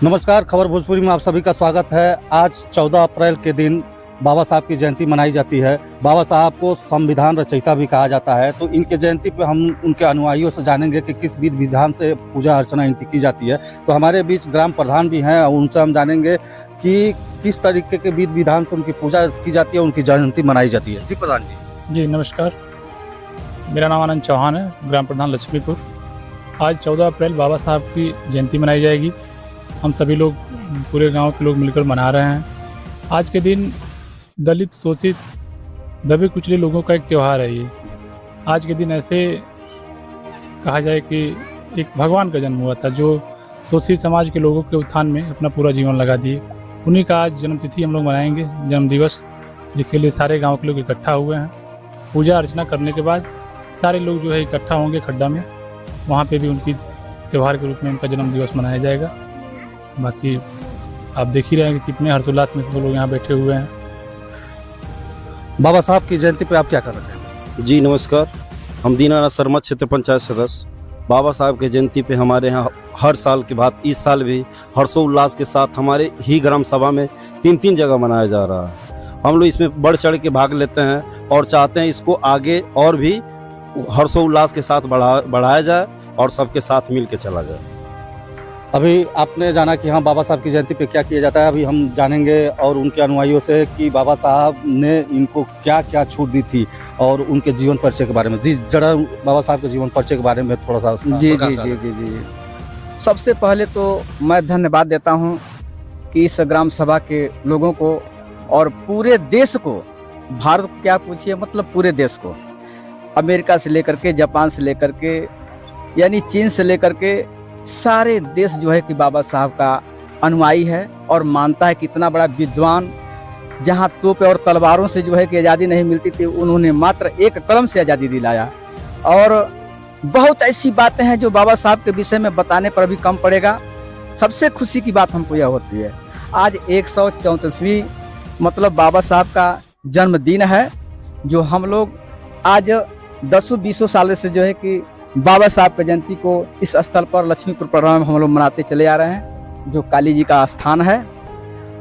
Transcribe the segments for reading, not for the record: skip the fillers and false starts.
नमस्कार, खबर भोजपुरी में आप सभी का स्वागत है। आज 14 अप्रैल के दिन बाबा साहब की जयंती मनाई जाती है। बाबा साहब को संविधान रचयिता भी कहा जाता है। तो इनके जयंती पे हम उनके अनुयायियों से जानेंगे कि किस विधि विधान से पूजा अर्चना इनकी की जाती है। तो हमारे बीच ग्राम प्रधान भी हैं और उनसे हम जानेंगे कि किस तरीके के विधि विधान से उनकी पूजा की जाती है, उनकी जयंती मनाई जाती है। जी प्रधान जी। जी नमस्कार, मेरा नाम आनंद चौहान है, ग्राम प्रधान लक्ष्मीपुर। आज 14 अप्रैल बाबा साहब की जयंती मनाई जाएगी। हम सभी लोग, पूरे गांव के लोग मिलकर मना रहे हैं। आज के दिन दलित, शोषित, दबे कुचले लोगों का एक त्यौहार है ये। आज के दिन ऐसे कहा जाए कि एक भगवान का जन्म हुआ था जो शोषित समाज के लोगों के उत्थान में अपना पूरा जीवन लगा दिए। उन्हीं का आज जन्मतिथि हम लोग मनाएंगे, जन्म दिवस, जिसके लिए सारे गाँव के लोग इकट्ठा हुए हैं। पूजा अर्चना करने के बाद सारे लोग जो है इकट्ठा होंगे खड्डा में, वहाँ पे भी उनकी त्यौहार के रूप में उनका जन्म दिवस मनाया जाएगा। बाकी आप देख ही रहे हैं कि कितने हर्षोल्लास में सब लोग यहाँ बैठे हुए हैं। बाबा साहब की जयंती पे आप क्या कर रहे हैं? जी नमस्कार, हम दीनानाथ शर्मा क्षेत्र पंचायत सदस्य। बाबा साहब के जयंती पे हमारे यहाँ हर साल के बाद इस साल भी हर्षोल्लास के साथ हमारे ही ग्राम सभा में 3 जगह मनाया जा रहा है। हम लोग इसमें बढ़ चढ़ के भाग लेते हैं और चाहते हैं इसको आगे और भी हर्षोल्लास के साथ बढ़ाया जाए और सबके साथ मिल के चला जाए। अभी आपने जाना कि हाँ बाबा साहब की जयंती पे क्या किया जाता है। अभी हम जानेंगे और उनके अनुयायियों से कि बाबा साहब ने इनको क्या क्या छूट दी थी और उनके जीवन परिचय के बारे में। जी जरा बाबा साहब के जीवन परिचय के बारे में थोड़ा सा। जी। सबसे पहले तो मैं धन्यवाद देता हूं कि इस ग्राम सभा के लोगों को और पूरे देश को, भारत को क्या पूछिए, मतलब पूरे देश को, अमेरिका से लेकर के, जापान से लेकर के, यानी चीन से लेकर के सारे देश जो है कि बाबा साहब का अनुयायी है और मानता है कि इतना बड़ा विद्वान, जहां तोप और तलवारों से जो है कि आज़ादी नहीं मिलती थी, उन्होंने मात्र एक कलम से आज़ादी दिलाया। और बहुत ऐसी बातें हैं जो बाबा साहब के विषय में बताने पर भी कम पड़ेगा। सबसे खुशी की बात हमको यह होती है, आज 134वीं मतलब बाबा साहब का जन्मदिन है, जो हम लोग आज 10-20 साल से जो है कि बाबा साहब की जयंती को इस स्थल पर लक्ष्मीपुर प्रणाम हम लोग मनाते चले आ रहे हैं, जो काली जी का स्थान है।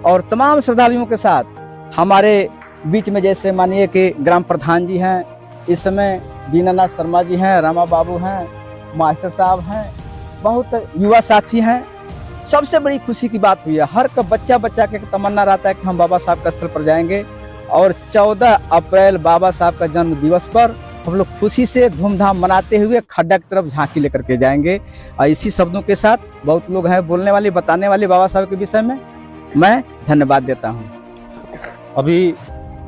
और तमाम श्रद्धालुओं के साथ हमारे बीच में, जैसे मानिए कि ग्राम प्रधान जी हैं, इस समय दीनानाथ शर्मा जी हैं, रामा बाबू हैं, मास्टर साहब हैं, बहुत युवा साथी हैं। सबसे बड़ी खुशी की बात हुई है, हर बच्चा के तमन्ना रहता है कि हम बाबा साहब के स्थल पर जाएंगे। और 14 अप्रैल बाबा साहब का जन्म दिवस पर हम लोग खुशी से धूमधाम मनाते हुए खड्डा की तरफ झांकी लेकर के जाएंगे। और इसी शब्दों के साथ बहुत लोग हैं बोलने वाले, बताने वाले बाबा साहब के विषय में, मैं धन्यवाद देता हूं। अभी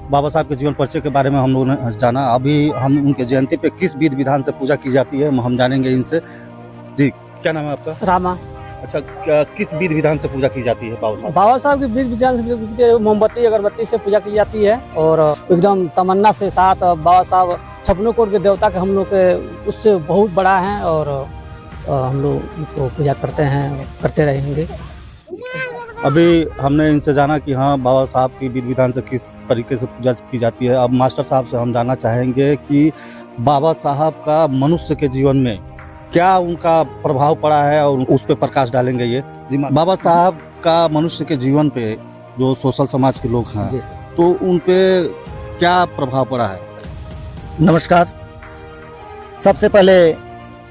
बाबा साहब के जीवन परिचय के बारे में हम लोगों ने जाना। अभी हम उनके जयंती पे किस विधि विधान से पूजा की जाती है हम जानेंगे इनसे। जी क्या नाम है आपका? रामा। अच्छा, किस विधि विधान से पूजा की जाती है बाबा साहब की विधि विधान से मोमबत्ती अगरबत्ती से पूजा की जाती है और एकदम तमन्ना से साथ बाबा साहब छप्पनों कोट के देवता के हम लोग के उससे बहुत बड़ा है और हम लोग उनको पूजा करते हैं और करते रहेंगे। अभी हमने इनसे जाना कि हाँ बाबा साहब की विधि विधान से किस तरीके से पूजा की जाती है। अब मास्टर साहब से हम जानना चाहेंगे कि बाबा साहब का मनुष्य के जीवन में क्या उनका प्रभाव पड़ा है और उस पर प्रकाश डालेंगे ये। जी बाबा साहब का मनुष्य के जीवन पे जो सोशल समाज के लोग हैं तो उन पे क्या प्रभाव पड़ा है? नमस्कार, सबसे पहले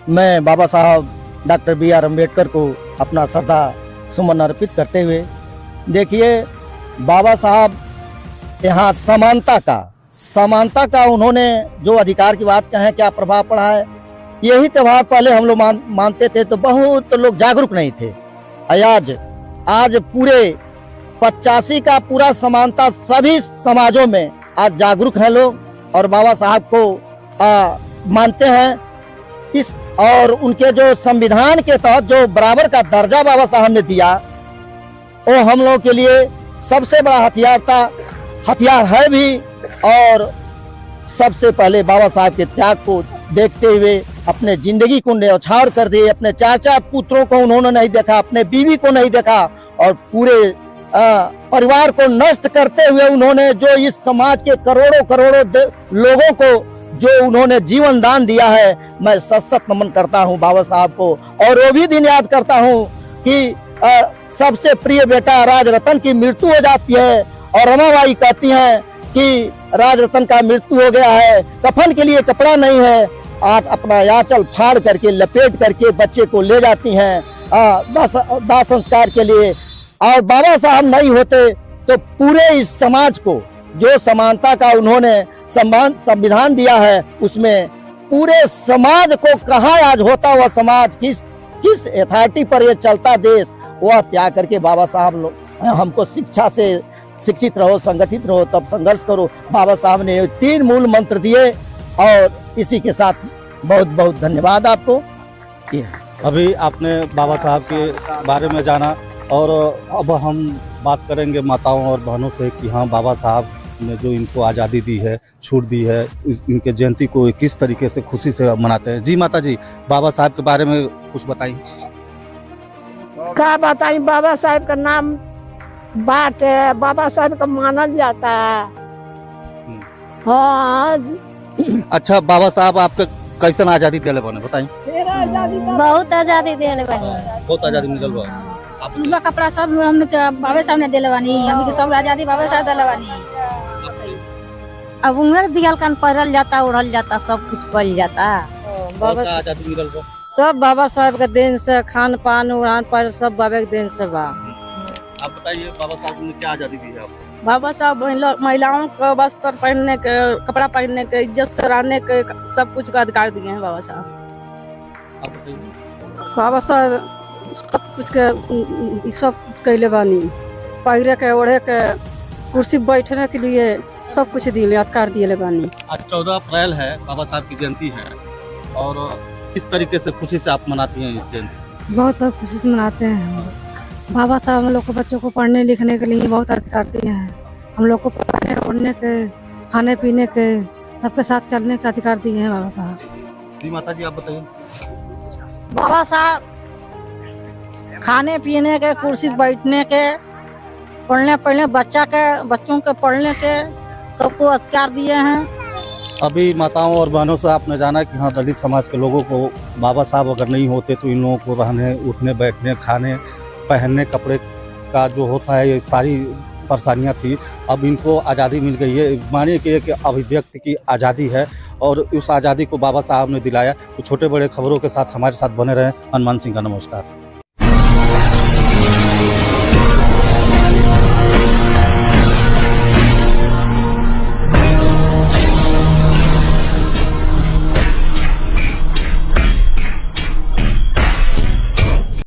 मैं बाबा साहब डॉक्टर B.R. अम्बेडकर को अपना श्रद्धा सुमन अर्पित करते हुए, देखिए बाबा साहब यहाँ समानता का उन्होंने जो अधिकार की बात कहें, क्या प्रभाव पड़ा है। यही त्यौहार पहले हम लोग मानते थे तो बहुत लोग जागरूक नहीं थे। आज पूरे 85 का पूरा समानता सभी समाजों में आज जागरूक हैं लोग और बाबा साहब को मानते हैं। इस और उनके जो संविधान के तहत जो बराबर का दर्जा बाबा साहब ने दिया, वो हम लोगों के लिए सबसे बड़ा हथियार है भी। और सबसे पहले बाबा साहब के त्याग को देखते हुए अपने जिंदगी को न्यौछावर कर दिए। अपने 4 पुत्रों को उन्होंने नहीं देखा, अपने बीवी को नहीं देखा और पूरे परिवार को नष्ट करते हुए उन्होंने जो इस समाज के करोड़ों लोगों को जो उन्होंने जीवन दान दिया है, मैं सशक्त नमन करता हूं बाबा साहब को। और वो भी दिन याद करता हूं कि सबसे प्रिय बेटा राजरतन की मृत्यु हो जाती है और रमाबाई कहती हैं कि राजरतन का मृत्यु हो गया है, कफन के लिए कपड़ा नहीं है, आज अपना याचल फाड़ करके लपेट करके बच्चे को ले जाती हैं दाह संस्कार के लिए। और बाबा साहब नहीं होते तो पूरे इस समाज को, जो समानता का उन्होंने संविधान दिया है, उसमें पूरे समाज को कहाँ आज होता हुआ समाज, किस अथॉरिटी पर ये चलता देश, वह त्याग करके बाबा साहब लोग हमको शिक्षा से शिक्षित रहो, संगठित रहो, तब संघर्ष करो। बाबा साहब ने 3 मूल मंत्र दिए और इसी के साथ बहुत बहुत धन्यवाद आपको। अभी आपने बाबा साहब के बारे में जाना और अब हम बात करेंगे माताओं और बहनों से कि हाँ, बाबा साहब ने जो इनको आज़ादी दी है, छूट दी है, इनके जयंती को किस तरीके से खुशी से मनाते हैं। जी माता जी, बाबा साहब के बारे में कुछ बताइए। क्या बताइए, बाबा साहब का नाम बात है, बाबा साहब का माना जाता है। हाँ। अच्छा, बाबा साहब आपके कैसन आज़ादी दिले बने बताइए। बहुत आज़ादी दिले बने, बहुत आज़ादी मिलल बा। उनका कपड़ा सब हमने बाबा साहब ने दिले बानी, हमके सब आज़ादी बाबा साहब दिले बानी। अब उन्हें दियल कान पहरल जाता, उड़ल जाता, सब कुछ पल जाता। बाबा आज़ादी मिलल बा सब बाबा साहब के देन से, खान पान उड़ान पर सब बाबा के देन से बा। आप बताइए, बाबा साहब ने क्या आज़ादी दी है आपको? बाबा साहब महिलाओं को वस्त्र पहनने के, कपड़ा पहनने के, इज्जत से रहने के, सब कुछ का अधिकार दिए हैं बाबा साहब। आप बताइए। बाबा साहब सब कुछ के सब कैले बानी, पहिरे के, ओढ़े के, कुर्सी बैठने के लिए सब कुछ दिए, अधिकार दिए बानी। आज 14 अप्रैल है, बाबा साहब की जयंती है और किस तरीके से खुशी से आप मनाती हैं इस जयंती? बहुत खुशी से मनाते हैं। बाबा साहब हम लोग को, बच्चों को पढ़ने लिखने के लिए बहुत अधिकार दिए हैं। हम लोग को पढ़ने ओढ़ने के, खाने पीने के, सबके साथ चलने का अधिकार दिए हैं बाबा साहब। जी माता जी, आप बताइए। बाबा साहब खाने पीने के, कुर्सी बैठने के, पढ़ने बच्चों के पढ़ने के सबको अधिकार दिए हैं। अभी माताओं और बहनों से आपने जाना कि हाँ, दलित समाज के लोगों को बाबा साहब अगर नहीं होते तो इन लोगों को रहने, उठने, बैठने, खाने, पहनने, कपड़े का जो होता है, ये सारी परेशानियां थी। अब इनको आज़ादी मिल गई है, मानिए कि एक अभिव्यक्ति की आज़ादी है और उस आज़ादी को बाबा साहब ने दिलाया। तो छोटे बड़े खबरों के साथ हमारे साथ बने रहें। हनुमान सिंह का नमस्कार।